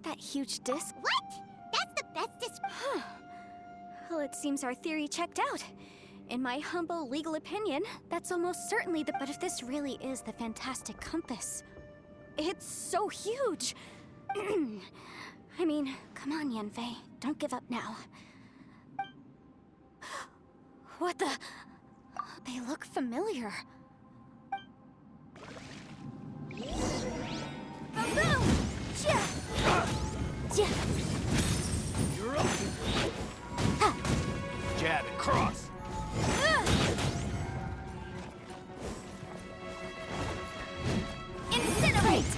that huge disc? What? That's the bestest. Well, it seems our theory checked out. In my humble legal opinion, that's almost certainly the... But if this really is the fantastic compass, it's so huge! I mean, come on, Yanfei. Don't give up now. What the... They look familiar. Boom! You're up. Jab and cross. Incinerate!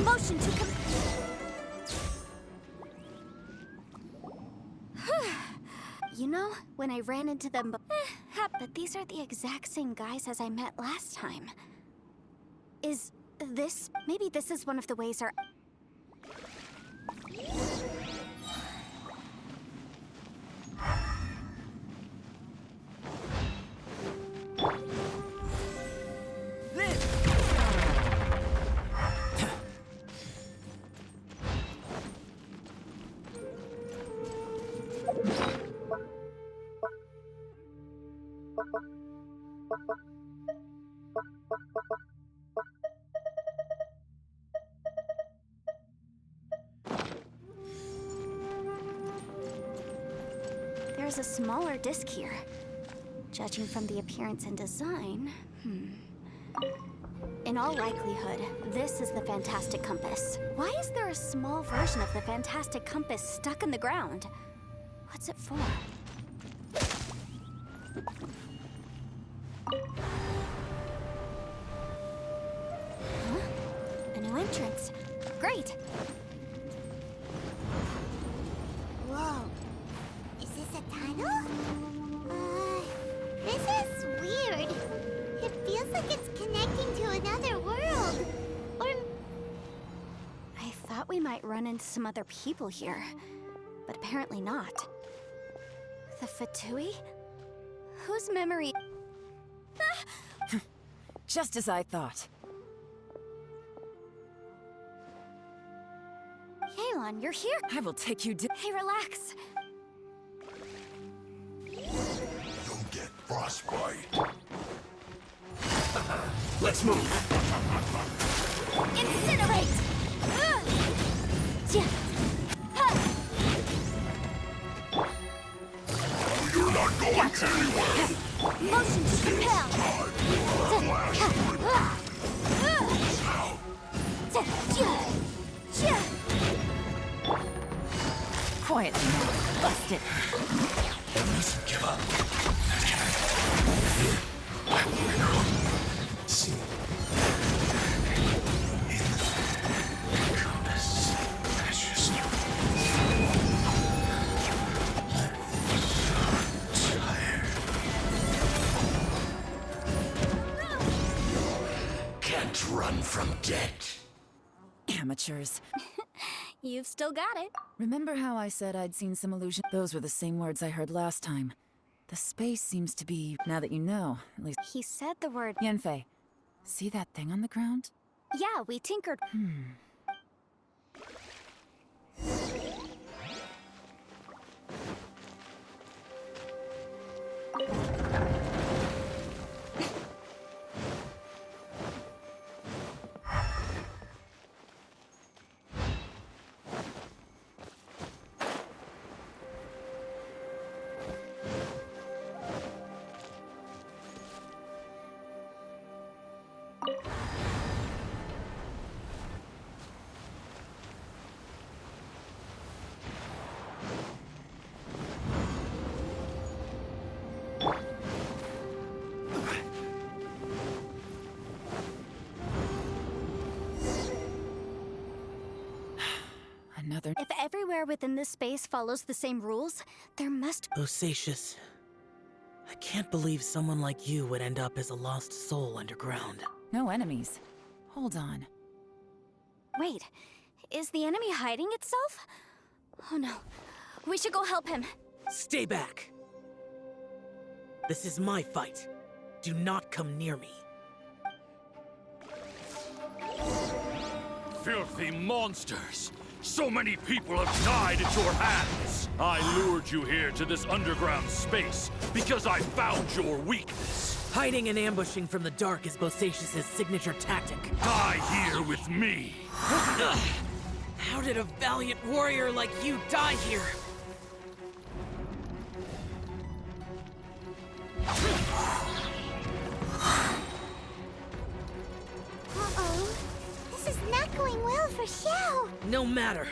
Motion to come. You know, when I ran into them, but these are the exact same guys as I met last time. Is this... Maybe this is one of the ways our... There's a smaller disc here. Judging from the appearance and design, in all likelihood, this is the fantastic compass. Why is there a small version of the fantastic compass stuck in the ground? What's it for? Huh? A new entrance. Great! Whoa. Is this a tunnel? This is weird. It feels like it's connecting to another world. Or... I thought we might run into some other people here, but apparently not. The Fatui? Whose memory... Just as I thought. Yelan, you're here? I will take you down. Hey, relax. Don't get frostbite. Let's move. Incinerate! You're not going anywhere. Motion to compel! Quietly now. Bust it. Listen, give up. I will become seen in the compass. Precious. Tired. Can't run from death. Amateurs. You've still got it. Remember how I said I'd seen some illusion? Those were the same words I heard last time. The space seems to be... Now that you know, at least... He said the word... Yanfei, see that thing on the ground? Yeah, we tinkered. Another. If everywhere within this space follows the same rules, there must... Bosacius, I can't believe someone like you would end up as a lost soul underground. No enemies. Hold on. Wait, is the enemy hiding itself? Oh no, we should go help him. Stay back! This is my fight. Do not come near me. Filthy monsters! So many people have died at your hands! I lured you here to this underground space because I found your weakness. Hiding and ambushing from the dark is Bosacius' signature tactic. Die here with me! How did a valiant warrior like you die here? Uh-oh. This is not going well for Xiao. No matter.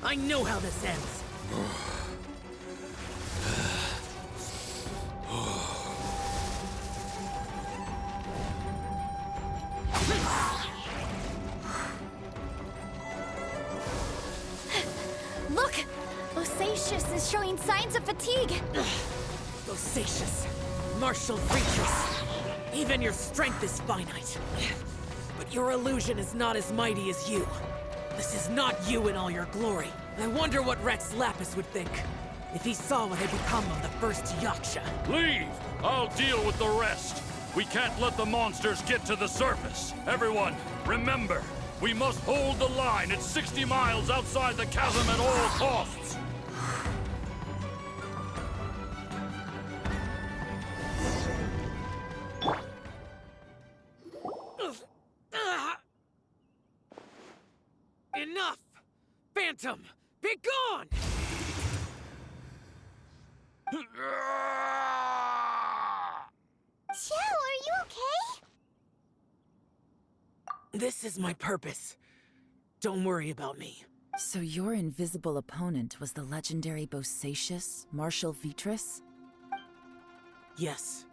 I know how this ends. Look! Bosacius is showing signs of fatigue. Bosacius, martial creatures. Even your strength is finite. But your illusion is not as mighty as you. This is not you in all your glory. I wonder what Rex Lapis would think if he saw what had become of the first Yaksha. Leave! I'll deal with the rest. We can't let the monsters get to the surface. Everyone, remember, we must hold the line at 60 miles outside the chasm at all costs. Enough! Phantom, be gone! Xiao, are you okay? This is my purpose. Don't worry about me. So your invisible opponent was the legendary Bosacius, Marshal Vitris? Yes.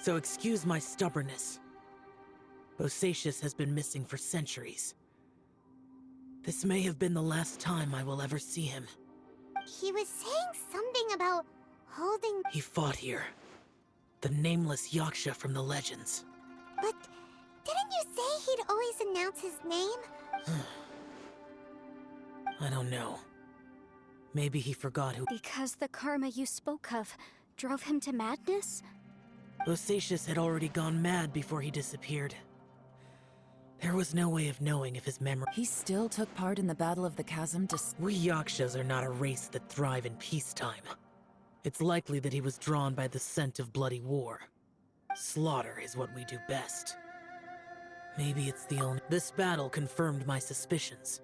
So excuse my stubbornness. Bosacius has been missing for centuries. This may have been the last time I will ever see him. He was saying something about holding... He fought here. The nameless Yaksha from the legends. But didn't you say he'd always announce his name? I don't know. Maybe he forgot who... Because the karma you spoke of drove him to madness? Bosacius had already gone mad before he disappeared. There was no way of knowing if his memory... He still took part in the Battle of the Chasm We Yakshas are not a race that thrive in peacetime. It's likely that he was drawn by the scent of bloody war. Slaughter is what we do best. Maybe it's the only... This battle confirmed my suspicions.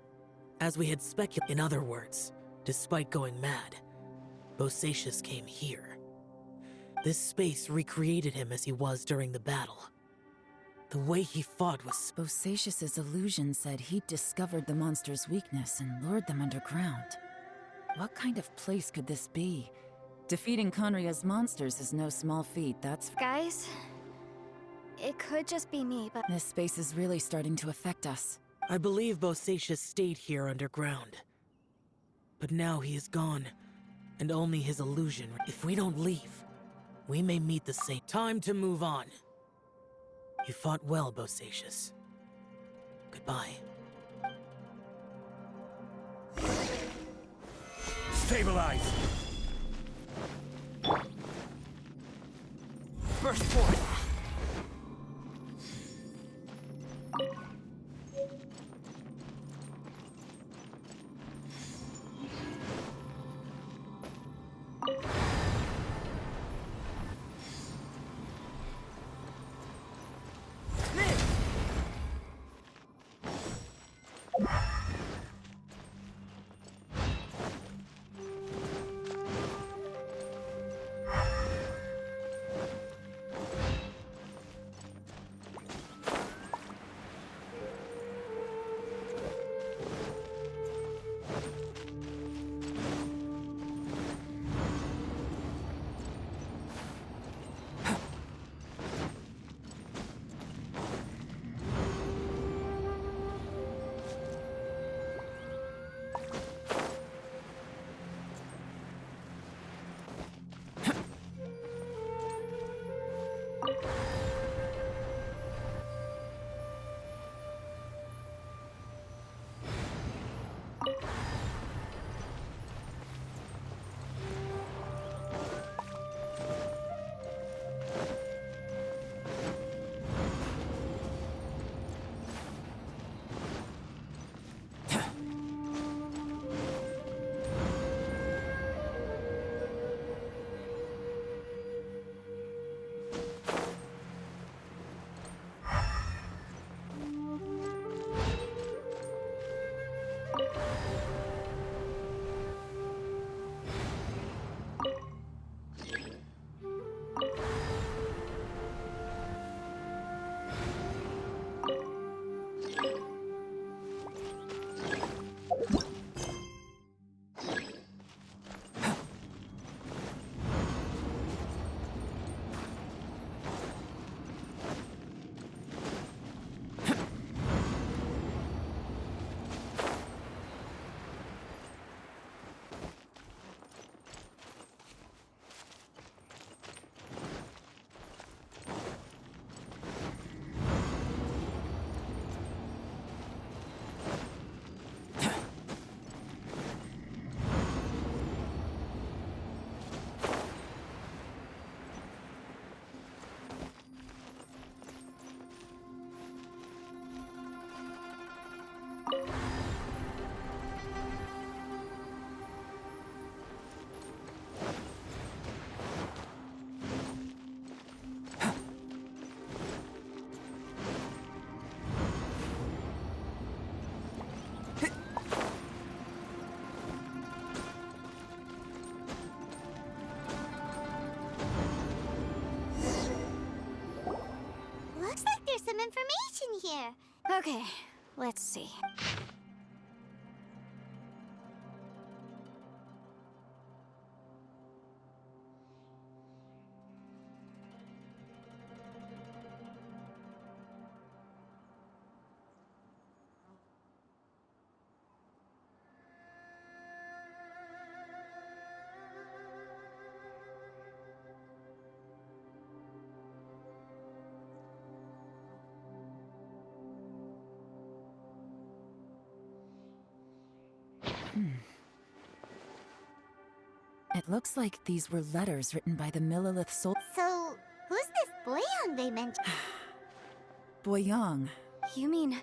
As we had speculated... In other words, despite going mad, Bosacius came here. This space recreated him as he was during the battle. The way he fought was... Bosacius's illusion said he'd discovered the monster's weakness and lured them underground. What kind of place could this be? Defeating Conria's monsters is no small feat, that's... Guys, it could just be me, but... This space is really starting to affect us. I believe Bosacius stayed here underground. But now he is gone, and only his illusion... If we don't leave, we may meet the same... Time to move on. You fought well, Bosacius. Goodbye. Stabilize! Burst forth! information here. Okay, let's see. It looks like these were letters written by the Millilith soul. So, who's this Boyang they mentioned? Boyang, You mean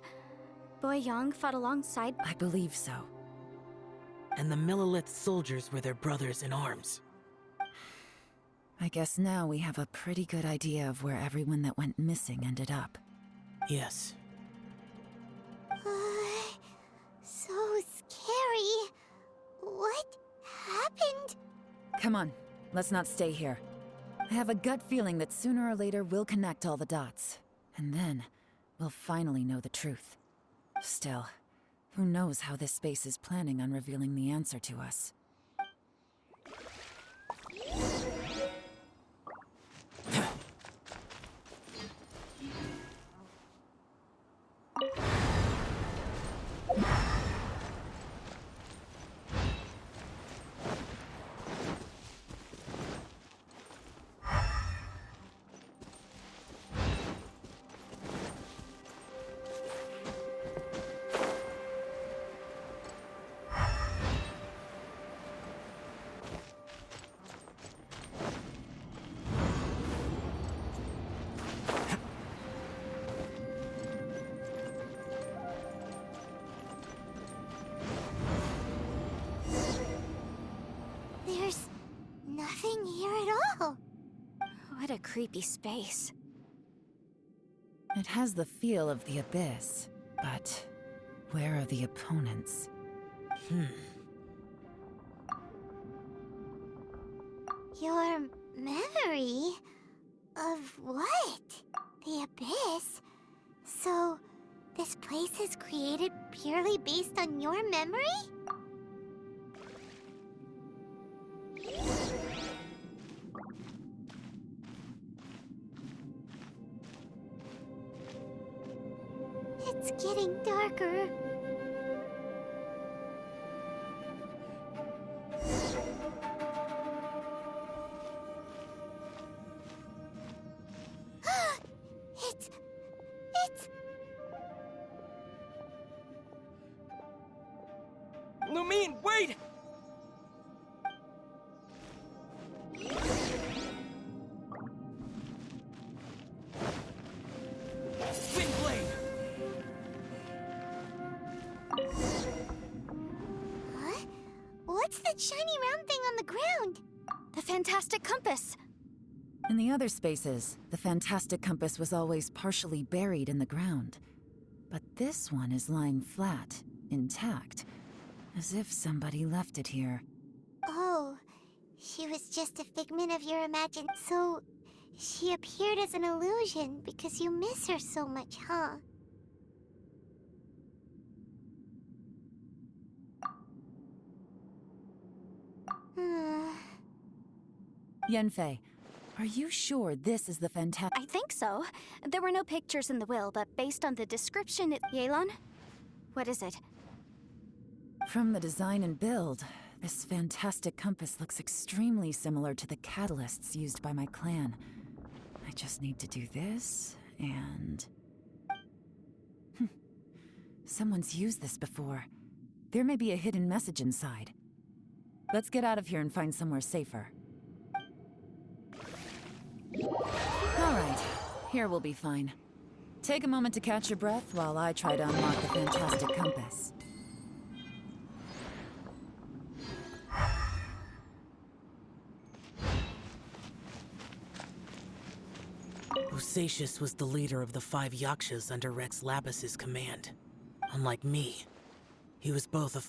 Boy Yang fought alongside? I believe so. And the Millilith soldiers were their brothers in arms. I guess now we have a pretty good idea of where everyone that went missing ended up. Yes. So scary. What happened? Come on, let's not stay here. I have a gut feeling that sooner or later we'll connect all the dots. And then, we'll finally know the truth. Still, who knows how this space is planning on revealing the answer to us. There's nothing here at all. What a creepy space. It has the feel of the abyss, but where are the opponents? Your memory of what? The abyss? So, this place is created purely based on your memory? It's getting darker. It's... Lumine, wait! Windblade! Huh? What's that shiny round thing on the ground? The fantastic compass! In the other spaces, the fantastic compass was always partially buried in the ground. But this one is lying flat, intact, as if somebody left it here. Oh, she was just a figment of your imagination. So, she appeared as an illusion because you miss her so much, huh? Yanfei, are you sure this is the fantastic... I think so. There were no pictures in the will, but based on the description, Yelan? What is it? From the design and build, this fantastic compass looks extremely similar to the catalysts used by my clan. I just need to do this, and... Someone's used this before. There may be a hidden message inside. Let's get out of here and find somewhere safer. Alright, here we'll be fine. Take a moment to catch your breath while I try to unlock the fantastic compass. Usacious was the leader of the 5 Yakshas under Rex Lapis's command. Unlike me, he was both a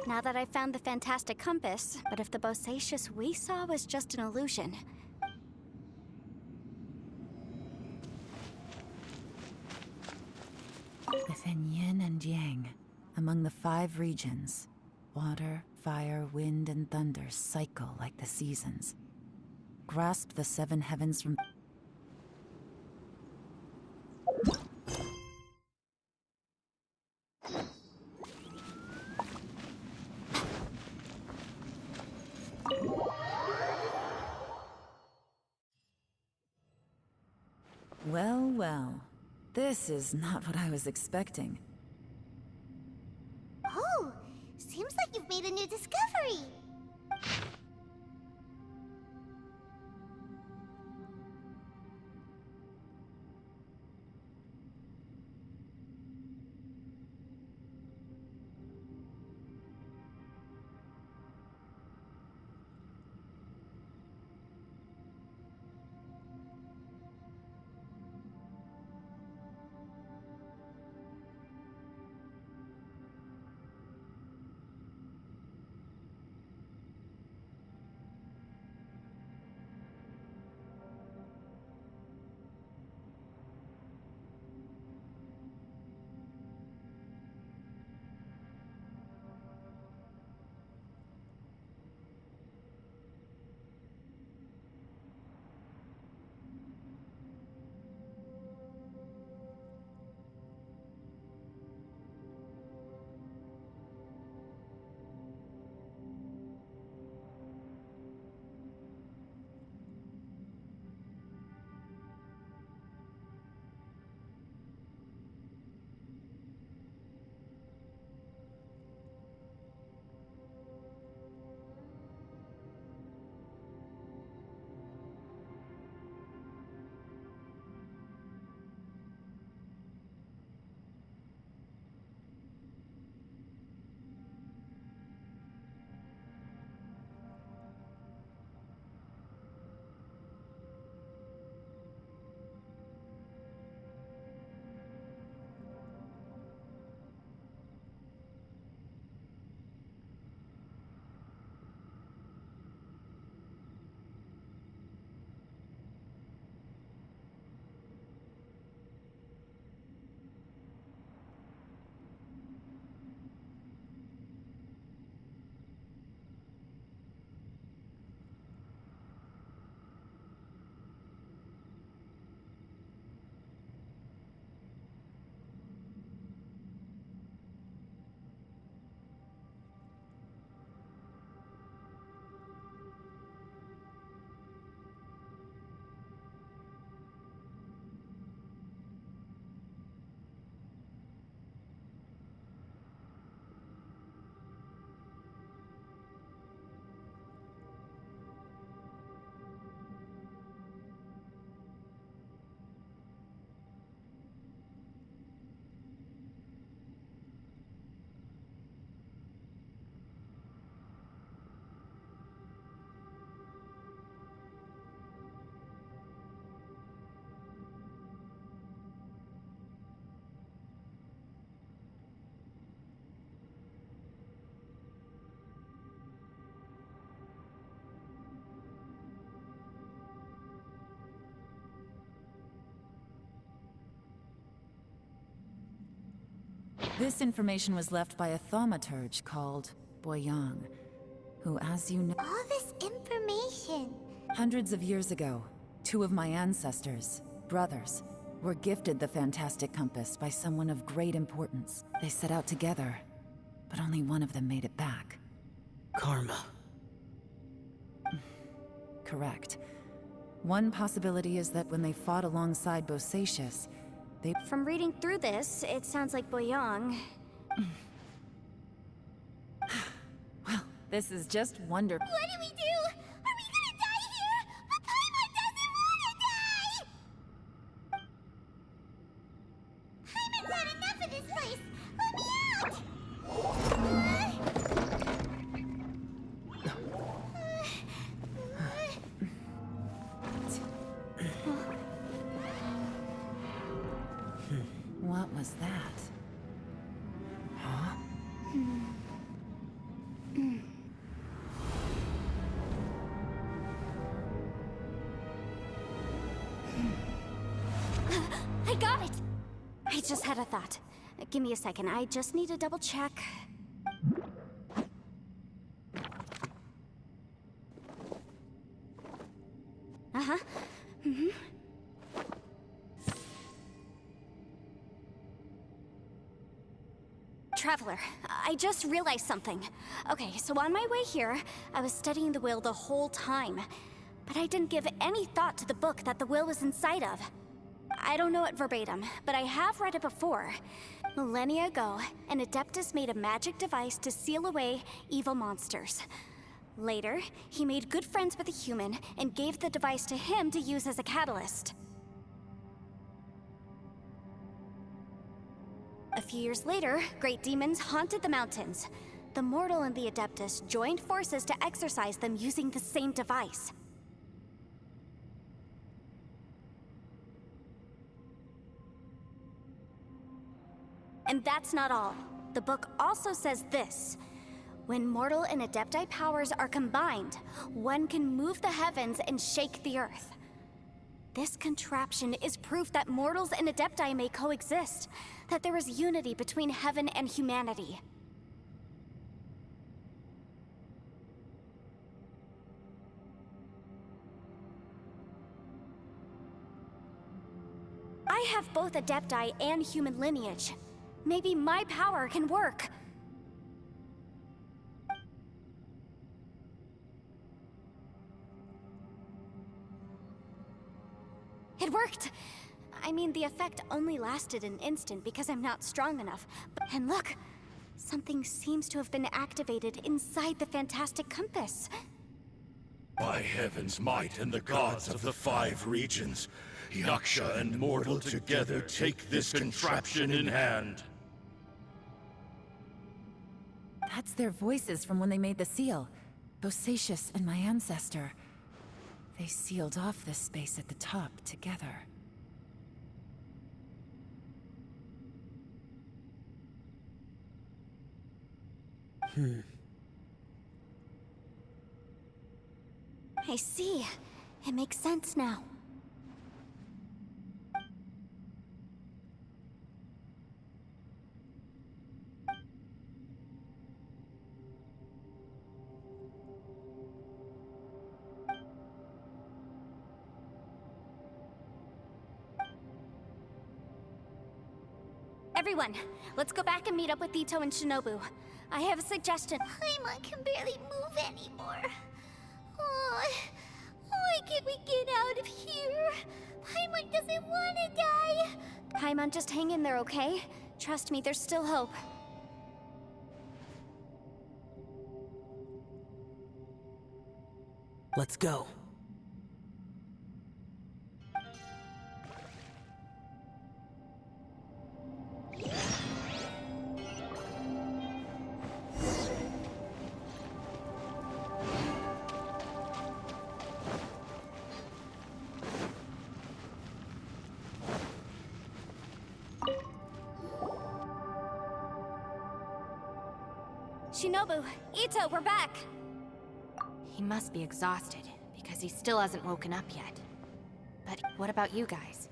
now that I've found the fantastic compass, but if the bosacious we saw was just an illusion... Within yin and yang, among the 5 regions, water, fire, wind, and thunder cycle like the seasons. Grasp the 7 heavens from... Well, well. This is not what I was expecting. Oh, seems like you've made a new discovery. This information was left by a thaumaturge called Boyang, who, as you know... All this information. Hundreds of years ago, 2 of my ancestors, brothers, were gifted the fantastic compass by someone of great importance. They set out together, but only one of them made it back. Karma. Correct. One possibility is that when they fought alongside Bosacious, they... From reading through this, it sounds like Boyang... Well, this is just wonderful. What do we do? Are we gonna die here? But Paimon doesn't wanna die! Paimon's had enough of this place! Let me out! What was that? Huh? just had a thought. Give me a second, I just need to double check. Uh-huh. Traveler, I just realized something. Okay, so on my way here, I was studying the will the whole time. But I didn't give any thought to the book that the will was inside of. I don't know it verbatim, but I have read it before. Millennia ago, an Adeptus made a magic device to seal away evil monsters. Later, he made good friends with a human and gave the device to him to use as a catalyst. A few years later, great demons haunted the mountains. The mortal and the Adeptus joined forces to exorcise them using the same device. And that's not all. The book also says this. When mortal and Adepti powers are combined, one can move the heavens and shake the earth. This contraption is proof that mortals and Adepti may coexist, that there is unity between heaven and humanity. I have both Adepti and human lineage. Maybe my power can work. It worked! I mean, the effect only lasted an instant because I'm not strong enough. And look! Something seems to have been activated inside the fantastic compass. By heaven's might and the gods of the 5 regions, Yaksha and mortal together take this contraption in hand. That's their voices from when they made the seal. Bosacius and my ancestor. They sealed off this space at the top together. I see. It makes sense now. Everyone, let's go back and meet up with Ito and Shinobu. I have a suggestion. Paimon can barely move anymore. Oh, why can't we get out of here? Paimon doesn't want to die. Paimon, just hang in there, okay? Trust me, there's still hope. Let's go. Shinobu, Ito, we're back! He must be exhausted, because he still hasn't woken up yet. But what about you guys?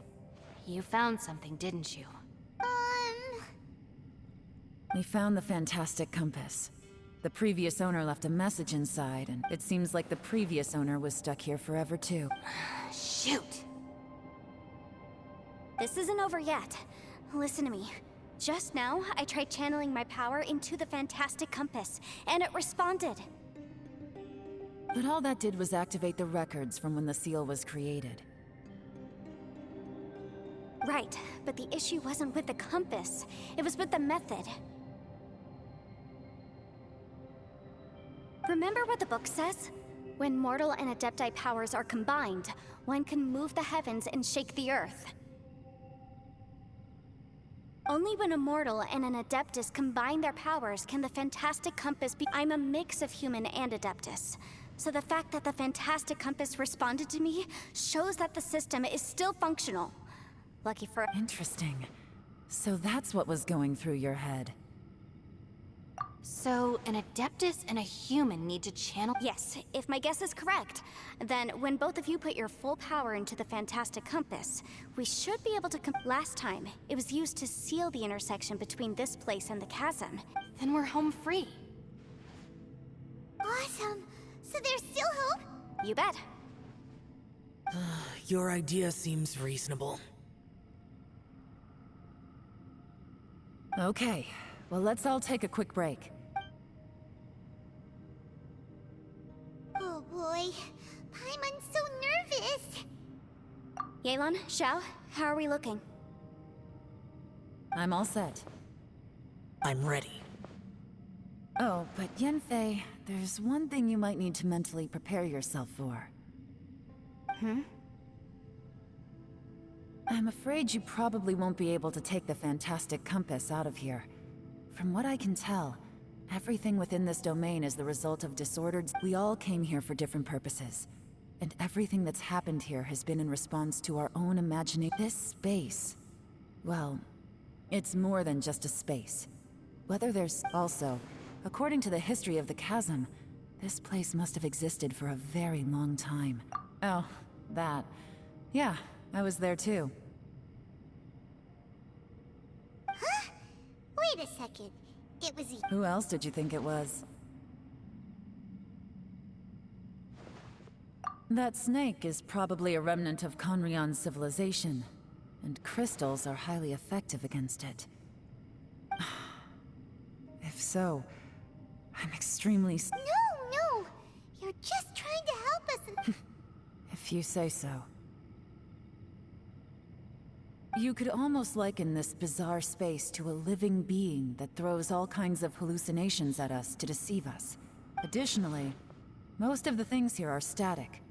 You found something, didn't you? We found the fantastic compass. The previous owner left a message inside, and it seems like the previous owner was stuck here forever too. Shoot! This isn't over yet. Listen to me. Just now, I tried channeling my power into the fantastic compass, and it responded. But all that did was activate the records from when the seal was created. Right, but the issue wasn't with the compass. It was with the method. Remember what the book says? When mortal and Adepti powers are combined, one can move the heavens and shake the earth. Only when a mortal and an Adeptus combine their powers can the fantastic compass be— I'm a mix of human and Adeptus. So the fact that the fantastic compass responded to me shows that the system is still functional. Lucky for— Interesting. So that's what was going through your head. So, an Adeptus and a human need to channel. Yes, if my guess is correct, then when both of you put your full power into the fantastic compass, we should be able to Last time, it was used to seal the intersection between this place and the chasm. Then we're home free. Awesome. So there's still hope? You bet. Your idea seems reasonable. Okay, well, let's all take a quick break. Oh boy. Paimon's so nervous. Yelan, Xiao, how are we looking? I'm all set. I'm ready. Oh, but Yanfei, there's one thing you might need to mentally prepare yourself for. I'm afraid you probably won't be able to take the fantastic compass out of here. From what I can tell, everything within this domain is the result of disordered... We all came here for different purposes. And everything that's happened here has been in response to our own imagination. This space... well, it's more than just a space. Whether there's... Also, according to the history of the chasm, this place must have existed for a very long time. Oh, that. Yeah, I was there too. Huh? Wait a second. It was you. Who else did you think it was? That snake is probably a remnant of Conrion's civilization, and crystals are highly effective against it. If so, I'm extremely... No! You're just trying to help us and... If you say so. You could almost liken this bizarre space to a living being that throws all kinds of hallucinations at us to deceive us. Additionally, most of the things here are static.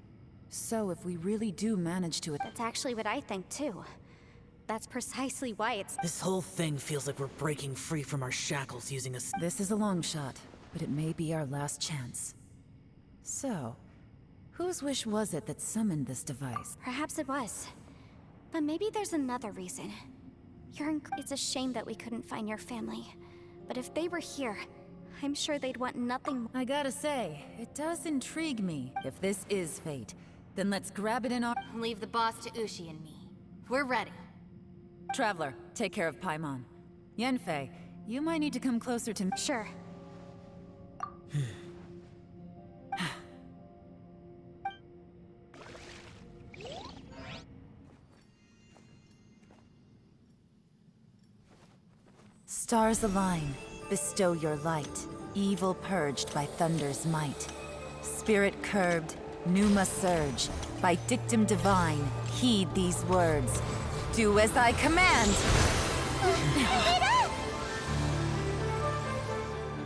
So if we really do manage to... That's actually what I think too. That's precisely why it's... This whole thing feels like we're breaking free from our shackles using a... This is a long shot, but it may be our last chance. So, whose wish was it that summoned this device? Perhaps it was. But maybe there's another reason. It's a shame that we couldn't find your family. But if they were here, I'm sure they'd want nothing more. I gotta say, it does intrigue me. If this is fate, then let's grab it in our... Leave the boss to Ushi and me. We're ready. Traveler, take care of Paimon. Yanfei, you might need to come closer to me. Sure. Stars align, bestow your light, evil purged by thunder's might. Spirit curbed, pneuma surge, by dictum divine, heed these words. Do as I command!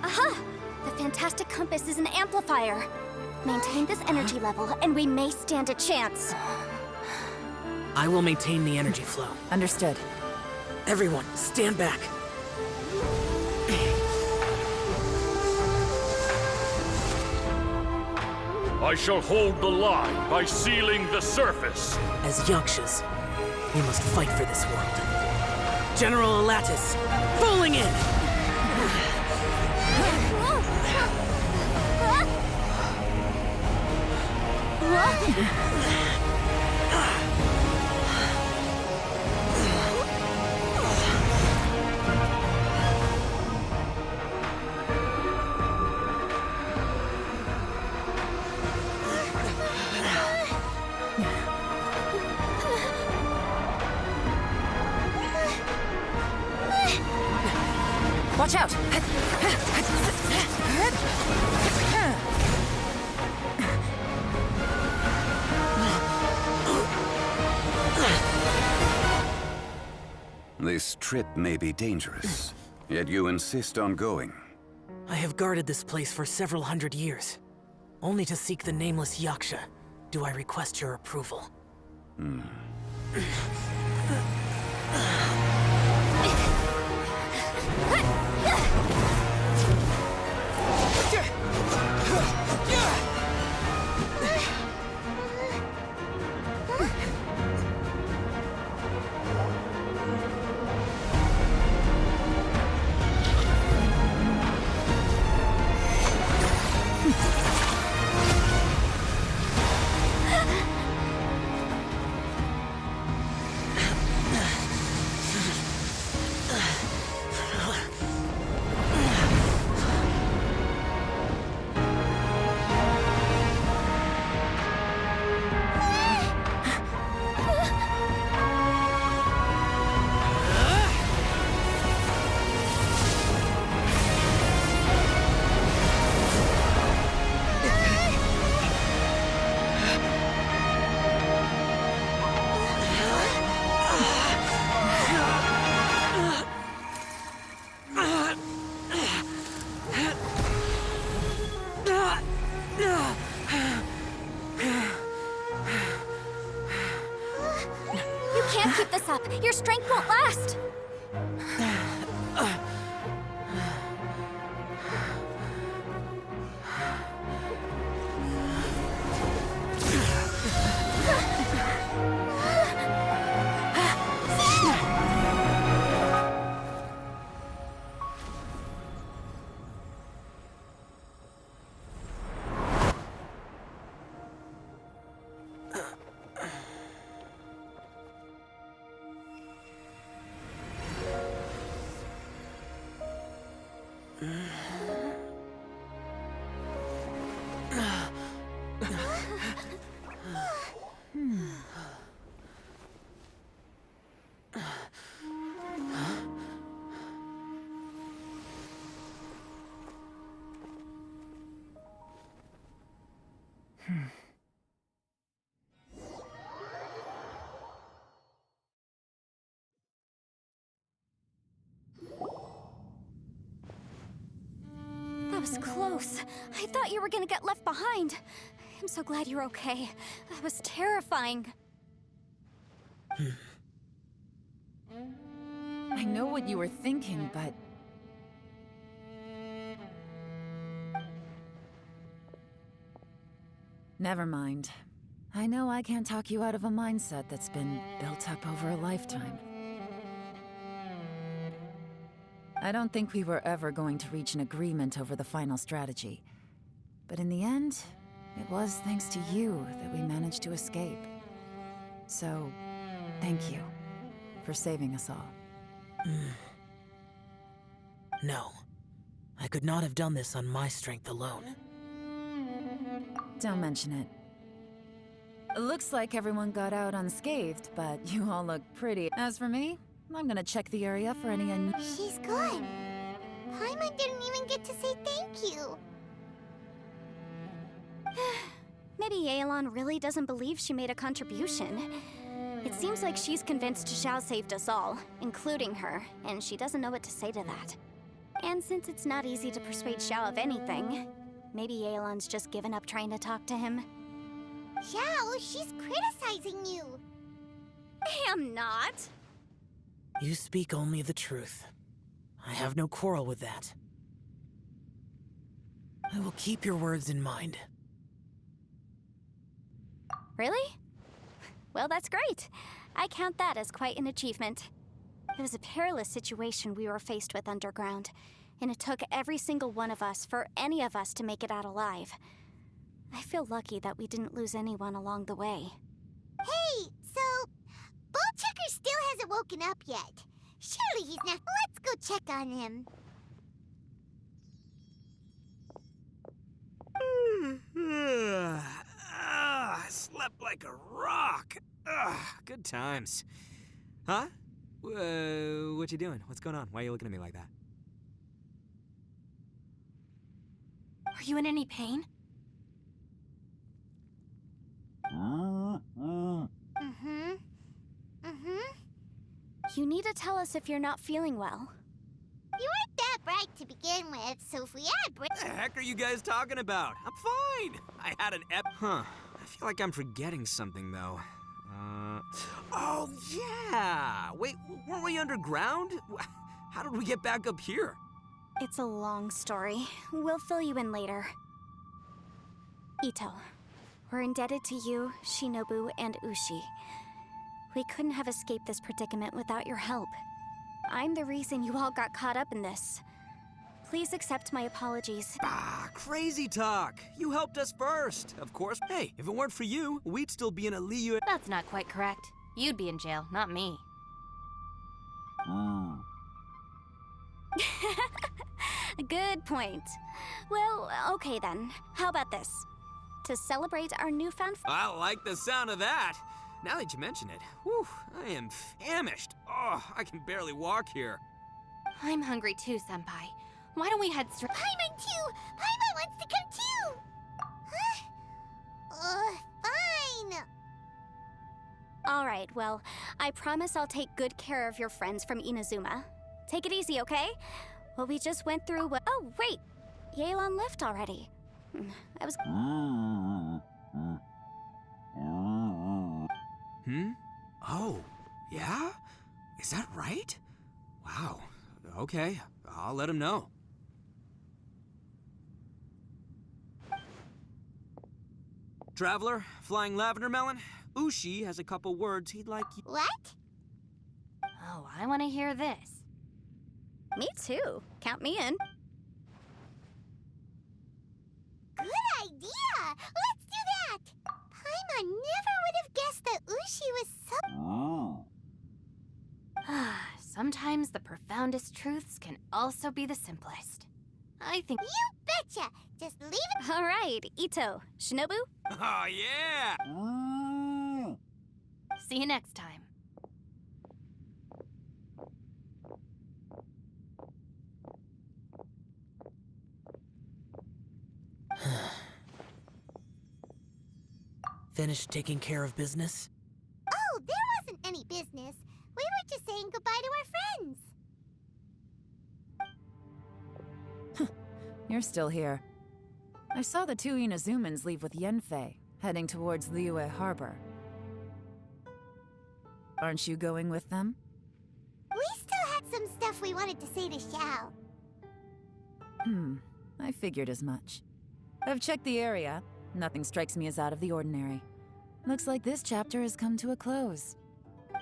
Aha! The fantastic compass is an amplifier. Maintain this energy level, and we may stand a chance. I will maintain the energy flow. Understood. Everyone, stand back. I shall hold the line by sealing the surface. As Yakshas, we must fight for this world. General Alatus, falling in! Watch out! This trip may be dangerous, yet you insist on going. I have guarded this place for several hundred years. Only to seek the nameless Yaksha do I request your approval. up. Your strength won't last. That was close. I thought you were gonna get left behind. I'm so glad you're okay. That was terrifying. I know what you were thinking, but... Never mind. I know I can't talk you out of a mindset that's been built up over a lifetime. I don't think we were ever going to reach an agreement over the final strategy. But in the end, it was thanks to you that we managed to escape. So, thank you for saving us all. No. I could not have done this on my strength alone. Don't mention it. Looks like everyone got out unscathed, but you all look pretty. As for me, I'm gonna check the area for any She's gone. Paimon didn't even get to say thank you. Maybe Yelan really doesn't believe she made a contribution. It seems like she's convinced Xiao saved us all, including her, and she doesn't know what to say to that. And since it's not easy to persuade Xiao of anything, maybe Yelan's just given up trying to talk to him. Xiao, she's criticizing you. I am not. You speak only the truth. I have no quarrel with that. I will keep your words in mind. Really? Well, that's great. I count that as quite an achievement. It was a perilous situation we were faced with underground, and it took every single one of us for any of us to make it out alive. I feel lucky that we didn't lose anyone along the way. Hey, so Bullchecker still hasn't woken up yet. Surely he's not. Let's go check on him. I slept like a rock. Good times. Huh? What you doing? What's going on? Why are you looking at me like that? Are you in any pain? You need to tell us if you're not feeling well. You weren't that bright to begin with, so if we had What the heck are you guys talking about? I'm fine. I had an I feel like I'm forgetting something, though. Oh, yeah! Wait, weren't we underground? How did we get back up here? It's a long story. We'll fill you in later. Ito, we're indebted to you, Shinobu, and Ushi. We couldn't have escaped this predicament without your help. I'm the reason you all got caught up in this. Please accept my apologies. Crazy talk. You helped us first. Of course. Hey, if it weren't for you, we'd still be in a Liu. That's not quite correct. You'd be in jail, not me. Good point. Well, okay then. How about this? To celebrate our newfound I like the sound of that. Now that you mention it, whew, I am famished. Oh, I can barely walk here. I'm hungry too, Senpai. Why don't we head straight? Paimon too! Paimon wants to come too! Huh? Fine! All right, well, I promise I'll take good care of your friends from Inazuma. Take it easy, okay? Well, we just went through what— Oh, wait! Yelan left already. I was— Oh, yeah? Is that right? Wow. Okay, I'll let him know. Traveler, Flying Lavender Melon, Ushi has a couple words he'd like you... What? Oh, I want to hear this. Me too. Count me in. Good idea! Let's do that! Paimon never would have guessed that Ushi was so... Sometimes the profoundest truths can also be the simplest. I think... You betcha! Just leave it... All right, Ito. Shinobu? Oh, yeah! See you next time. Finished taking care of business? Oh, there wasn't any business. We were just saying goodbye to our friends. You're still here. I saw the two Inazumans leave with Yenfei, heading towards Liyue Harbor. Aren't you going with them? We still had some stuff we wanted to say to Xiao. I figured as much. I've checked the area. Nothing strikes me as out of the ordinary. Looks like this chapter has come to a close.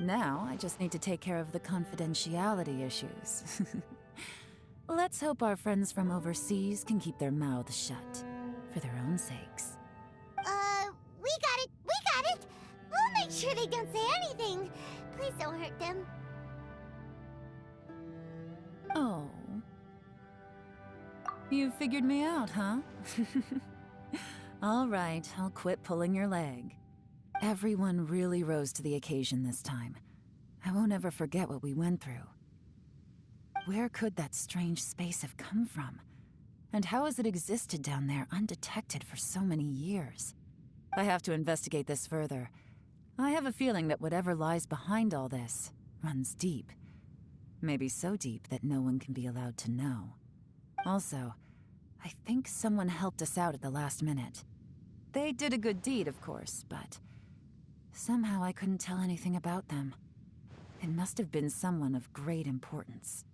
Now, I just need to take care of the confidentiality issues. Let's hope our friends from overseas can keep their mouths shut, for their own sakes. We got it! We got it! We'll make sure they don't say anything. Please don't hurt them. Oh. You figured me out, huh? All right, I'll quit pulling your leg. Everyone really rose to the occasion this time. I won't ever forget what we went through. Where could that strange space have come from? And how has it existed down there undetected for so many years? I have to investigate this further. I have a feeling that whatever lies behind all this runs deep. Maybe so deep that no one can be allowed to know. Also, I think someone helped us out at the last minute. They did a good deed, of course, but somehow I couldn't tell anything about them. It must have been someone of great importance.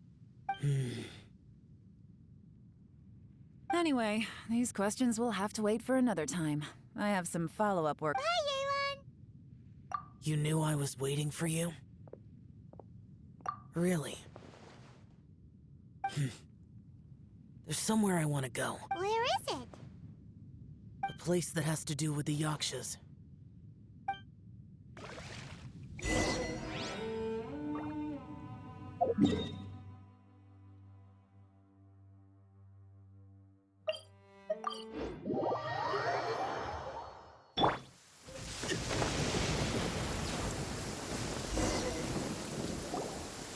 Anyway, these questions will have to wait for another time. I have some follow-up work. Bye, Yelan! You knew I was waiting for you? Really? There's somewhere I want to go. Where is it? A place that has to do with the Yakshas.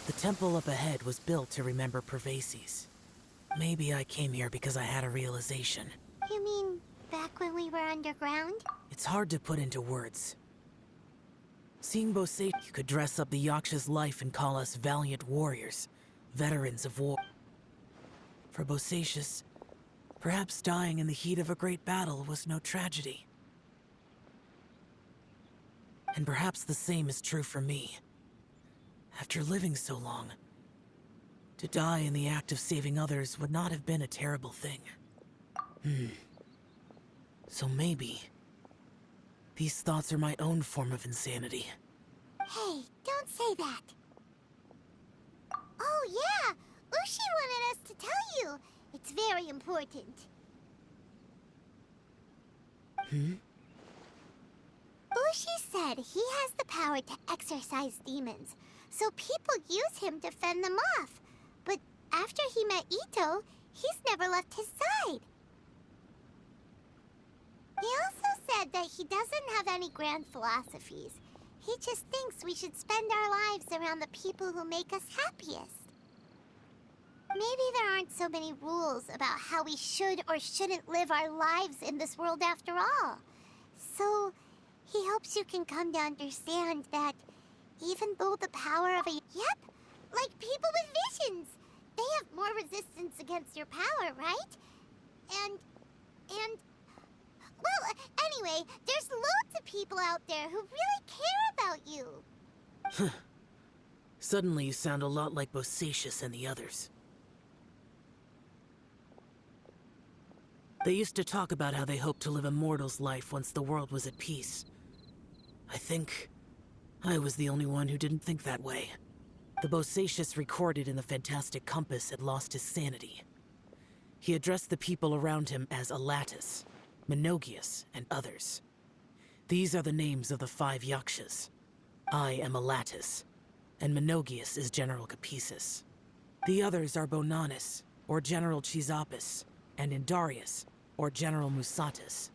The temple up ahead was built to remember Pervases. Maybe I came here because I had a realization. You mean back when we were underground? It's hard to put into words. Seeing Bosei, you could dress up the Yaksha's life and call us valiant warriors, veterans of war. For Bosacius, perhaps dying in the heat of a great battle was no tragedy. And perhaps the same is true for me. After living so long, to die in the act of saving others would not have been a terrible thing. So maybe these thoughts are my own form of insanity. Hey, don't say that. Oh yeah, Ushi wanted us to tell you. It's very important. Ushi said he has the power to exorcise demons, so people use him to fend them off. But after he met Ito, he's never left his side. He also said that he doesn't have any grand philosophies. He just thinks we should spend our lives around the people who make us happiest. Maybe there aren't so many rules about how we should or shouldn't live our lives in this world after all. So, he hopes you can come to understand that even though the power of a... Yep, like people with visions. They have more resistance against your power, right? And... Well, anyway, there's loads of people out there who really care about you. Suddenly you sound a lot like Bosacius and the others. They used to talk about how they hoped to live a mortal's life once the world was at peace. I think I was the only one who didn't think that way. The Bosacius recorded in the Fantastic Compass had lost his sanity. He addressed the people around him as Alatus, Menogius, and others. These are the names of the 5 Yakshas. I am Alatus, and Menogius is General Capisis. The others are Bonanis, or General Chisapis, and Indarius, or General Musatus.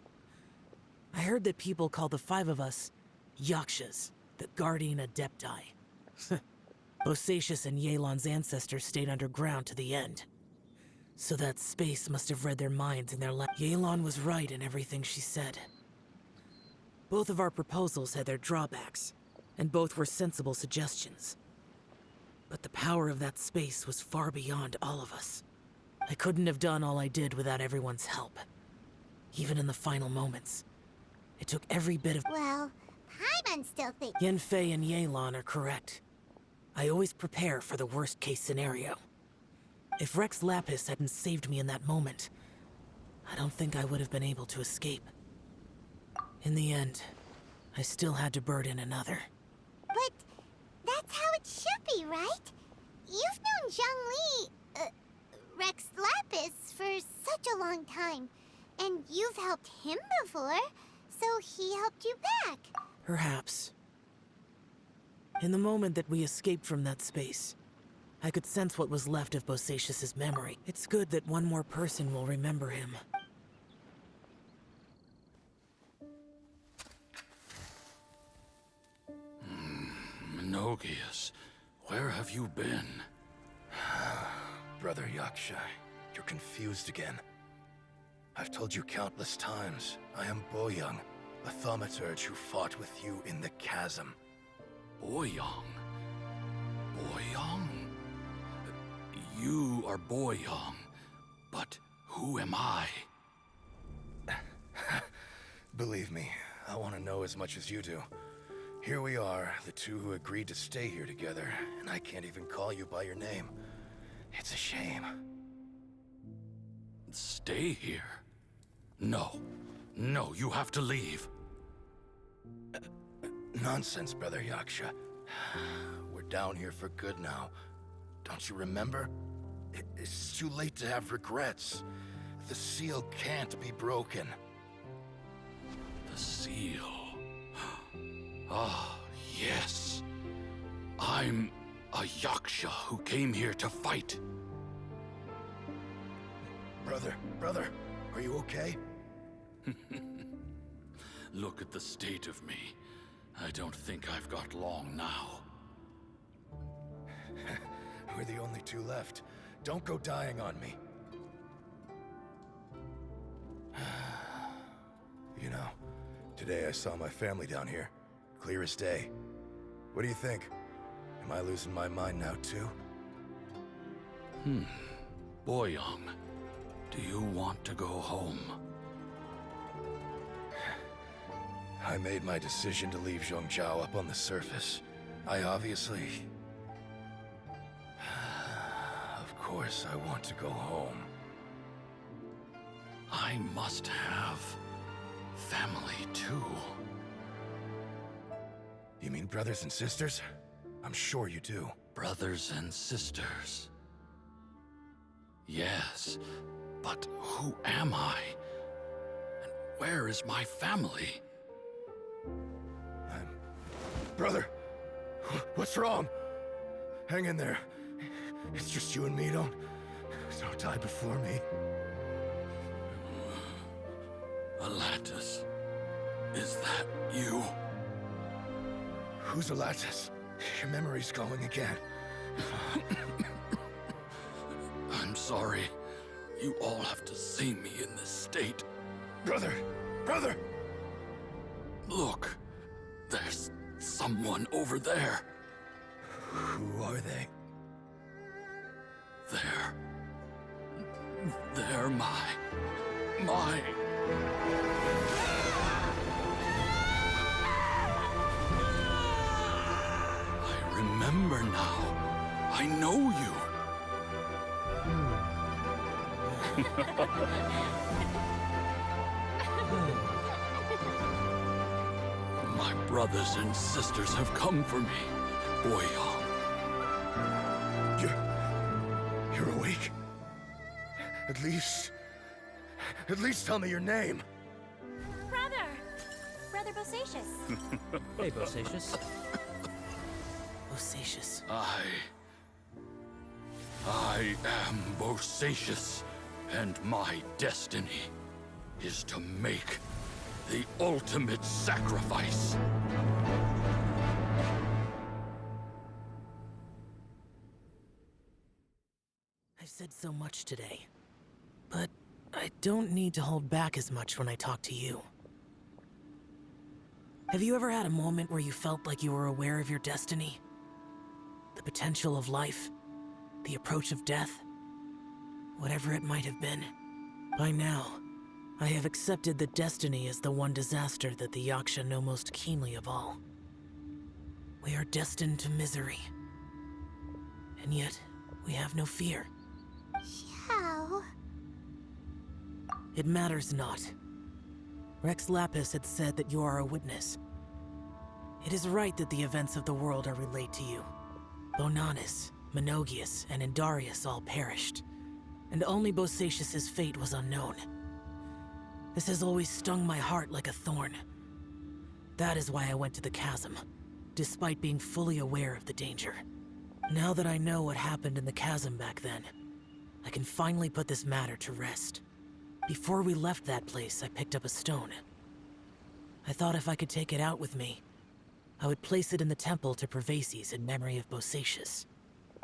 I heard that people call the 5 of us Yakshas, the Guardian Adepti. Bosacius and Yelan's ancestors stayed underground to the end. So that space must have read their minds in their Yelan was right in everything she said. Both of our proposals had their drawbacks, and both were sensible suggestions. But the power of that space was far beyond all of us. I couldn't have done all I did without everyone's help. Even in the final moments. It took every bit of— Well, Paimon still thinks— Yenfei and Yelan are correct. I always prepare for the worst-case scenario. If Rex Lapis hadn't saved me in that moment, I don't think I would have been able to escape. In the end, I still had to burden another. But that's how it should be, right? You've known Zhang Li, Rex Lapis, for such a long time. And you've helped him before, so he helped you back. Perhaps. In the moment that we escaped from that space, I could sense what was left of Bosacius' memory. It's good that one more person will remember him. Menogius, where have you been? Brother Yaksha, you're confused again. I've told you countless times, I am Boyoung, a thaumaturge who fought with you in the chasm. Boyoung? Boyoung? You are Boyoung, but who am I? Believe me, I want to know as much as you do. Here we are, the two who agreed to stay here together, and I can't even call you by your name. It's a shame. Stay here? No. No, you have to leave. Nonsense, Brother Yaksha. We're down here for good now. Don't you remember? It's too late to have regrets. The seal can't be broken. The seal. Ah, yes. I'm a Yaksha who came here to fight. Brother, are you okay? Look at the state of me. I don't think I've got long now. We're the only two left. Don't go dying on me. You know, today I saw my family down here. Clear as day. What do you think? Am I losing my mind now too? Boyoung, do you want to go home? I made my decision to leave Zhongzhou up on the surface. I obviously... Of course I want to go home. I must have family too. You mean brothers and sisters? I'm sure you do. Brothers and sisters. Yes, but who am I? And where is my family? Brother! What's wrong? Hang in there. It's just you and me, don't die before me. Alatus, is that you? Who's Alatus? Your memory's going again. I'm sorry. You all have to see me in this state. Brother! Look, there's someone over there. Who are they? They're my... I remember now. I know you. My brothers and sisters have come for me, Boyong. You're awake? At least tell me your name. Brother Bosacius. Hey, Bosacius. Bosacius. I am Bosacius, and my destiny is to make the ultimate sacrifice. I've said so much today, but I don't need to hold back as much when I talk to you. Have you ever had a moment where you felt like you were aware of your destiny? The potential of life? The approach of death? Whatever it might have been. By now, I have accepted that destiny is the one disaster that the Yaksha know most keenly of all. We are destined to misery. And yet, we have no fear. How? It matters not. Rex Lapis had said that you are a witness. It is right that the events of the world are relayed to you. Bonanis, Menogius, and Indarius all perished, and only Bosacius's fate was unknown. This has always stung my heart like a thorn. That is why I went to the chasm, despite being fully aware of the danger. Now that I know what happened in the chasm back then, I can finally put this matter to rest. Before we left that place, I picked up a stone. I thought if I could take it out with me, I would place it in the temple to Pervases in memory of Bosacius.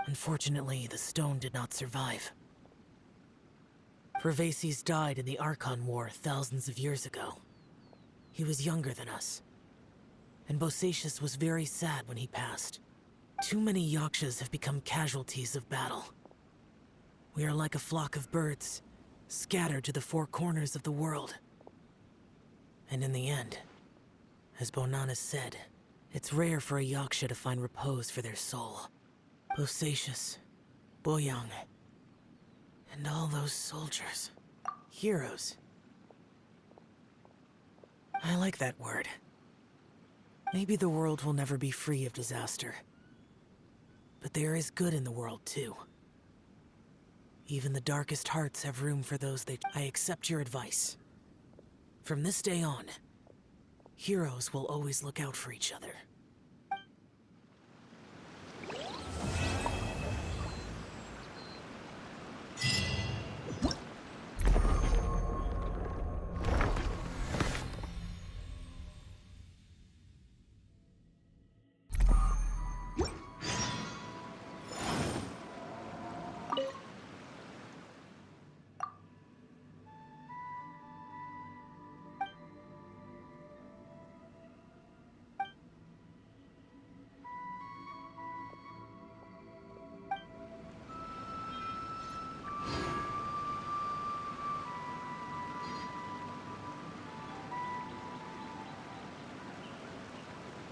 Unfortunately, the stone did not survive. Pervases died in the Archon War thousands of years ago. He was younger than us, and Bosacius was very sad when he passed. Too many Yakshas have become casualties of battle. We are like a flock of birds, scattered to the four corners of the world. And in the end, as Bonanis said, it's rare for a Yaksha to find repose for their soul. Bosacius, Boyong, and all those soldiers. Heroes. I like that word. Maybe the world will never be free of disaster. But there is good in the world, too. Even the darkest hearts have room for those they... I accept your advice. From this day on, heroes will always look out for each other.